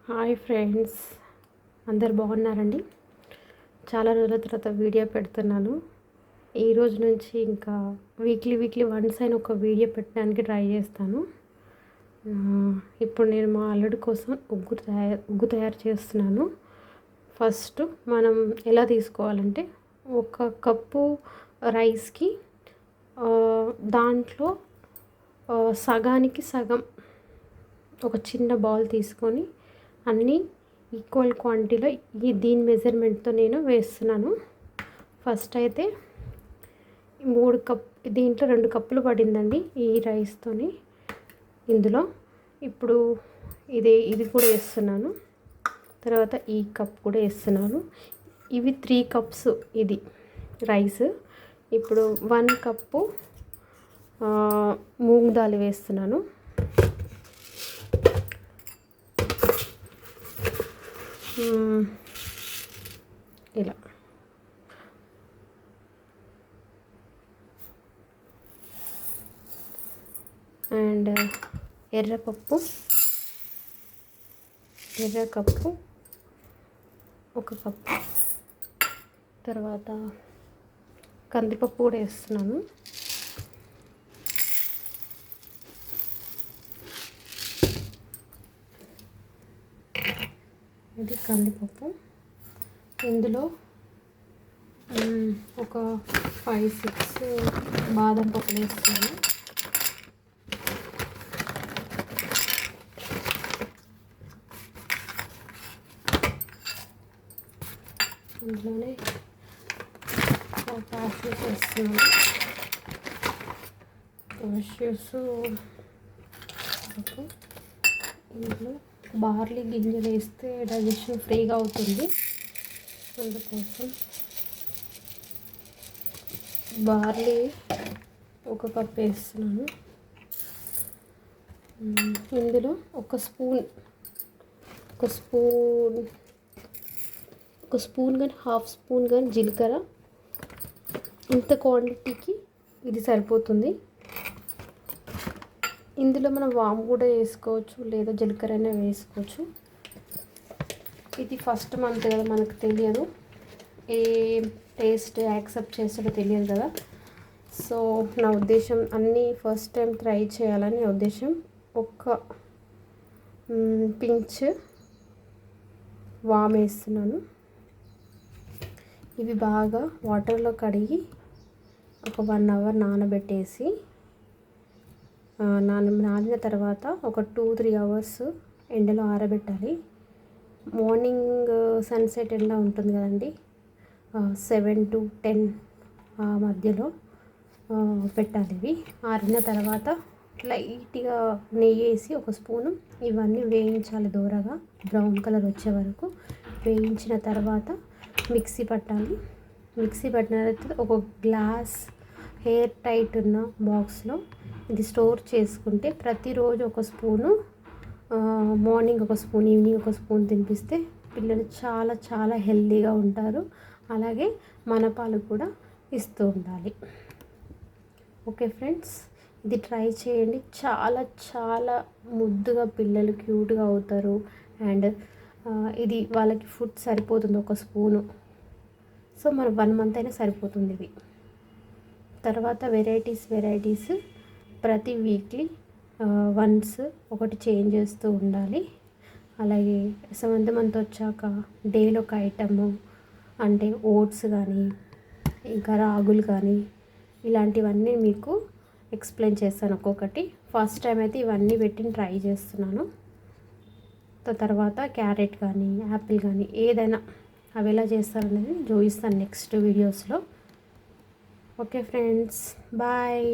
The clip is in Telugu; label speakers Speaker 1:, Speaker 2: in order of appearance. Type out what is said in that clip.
Speaker 1: హాయ్ ఫ్రెండ్స్, అందరు బాగున్నారండి. చాలా రోజుల తర్వాత వీడియో పెడుతున్నాను. ఈ రోజు నుంచి ఇంకా వీక్లీ వన్స్ అయిన ఒక వీడియో పెట్టడానికి ట్రై చేస్తాను. ఇప్పుడు నేను మా అల్లుడి కోసం ఉగ్గు తయారు చేస్తున్నాను. ఫస్ట్ మనం ఎలా తీసుకోవాలంటే, ఒక కప్పు రైస్కి దాంట్లో సగానికి సగం ఒక చిన్న బౌల్ తీసుకొని అన్నీ ఈక్వల్ క్వాంటిటీలో దీని మెజర్మెంట్తో నేను వేస్తున్నాను. ఫస్ట్ అయితే 3 కప్, దీంట్లో 2 కప్పులు పడిందండి ఈ రైస్తోని. ఇందులో ఇప్పుడు ఇది కూడా వేస్తున్నాను. తర్వాత ఈ కప్ కూడా వేస్తున్నాను. ఇవి 3 కప్స్ ఇది రైస్. ఇప్పుడు 1 కప్పు మూంగ్ దాల్ వేస్తున్నాను. ఇలా అండ్ ఎర్ర కప్పు 1 కప్పు. తర్వాత కందిపప్పు కూడా వేస్తున్నాను. ఇది కందిపప్పు. ఇందులో ఒక 5-6 బాదం పప్పులు వేస్తున్నాను. అందులోనే క్యాష్యూస్ వేస్తున్నాను. ఇందులో బార్లీ గింజలు వేస్తే డైజెషన్ ఫ్రీగా అవుతుంది. అందుకోసం బార్లీ 1 కప్ వేస్తున్నాను. ఇందులో ఒక స్పూన్ కానీ హాఫ్ స్పూన్ కానీ జీలకర్ర. ఇంత క్వాంటిటీకి ఇది సరిపోతుంది. ఇందులో మనం వాము కూడా వేసుకోవచ్చు, లేదా జీలకర్ర అయినా వేసుకోవచ్చు. ఇది ఫస్ట్ మంత్ కదా, మనకు తెలియదు ఏ టేస్ట్ యాక్సెప్ట్ చేస్తాడో తెలియదు కదా. సో నా ఉద్దేశం అన్నీ ఫస్ట్ టైం ట్రై చేయాలని ఉద్దేశం. ఒక పించ్ వామ్ వేస్తున్నాను. ఇవి బాగా వాటర్లో కడిగి ఒక 1 అవర్ నానబెట్టేసి, నానిన తర్వాత ఒక 2-3 అవర్స్ ఎండలో ఆరబెట్టాలి. మార్నింగ్ సన్సెట్ ఎండ ఉంటుంది కదండి, 7 to 10 ఆ మధ్యలో పెట్టాలి. ఇవి ఆరిన తర్వాత లైట్గా నెయ్యి వేసి 1 స్పూను ఇవన్నీ వేయించాలి. దూరగా బ్రౌన్ కలర్ వచ్చే వరకు వేయించిన తర్వాత మిక్సీ పట్టాలి. మిక్సీ పట్టిన తర్వాత ఒక గ్లాస్ ఎయిర్ టైట్ ఉన్న బాక్స్లో ఇది స్టోర్ చేసుకుంటే ప్రతిరోజు 1 spoon, morning 1 spoon, evening 1 spoon తినిపిస్తే పిల్లలు చాలా చాలా హెల్తీగా ఉంటారు. అలాగే మన పాలు కూడా ఇస్తూ ఉండాలి. ఓకే ఫ్రెండ్స్, ఇది ట్రై చేయండి. చాలా చాలా ముద్దుగా పిల్లలు క్యూట్గా అవుతారు. అండ్ ఇది వాళ్ళకి ఫుడ్ సరిపోతుంది 1 స్పూను. సో మన 1 మంత్ అయినా సరిపోతుంది ఇవి. తర్వాత వెరైటీస్ ప్రతి వీక్లీ వన్స్ ఒకటి చేంజ్ చేస్తూ ఉండాలి. అలాగే 7th మంత్ వచ్చాక డేలో ఒక ఐటము, అంటే ఓట్స్ కానీ ఇంకా రాగులు కానీ ఇలాంటివన్నీ మీకు ఎక్స్ప్లెయిన్ చేస్తాను ఒక్కొక్కటి. ఫస్ట్ టైం అయితే ఇవన్నీ పెట్టి ట్రై చేస్తున్నాను. తర్వాత క్యారెట్ కానీ యాపిల్ కానీ ఏదైనా అవి ఎలా చేస్తారనేది చూపిస్తాను నెక్స్ట్ వీడియోస్లో. Okay friends, bye.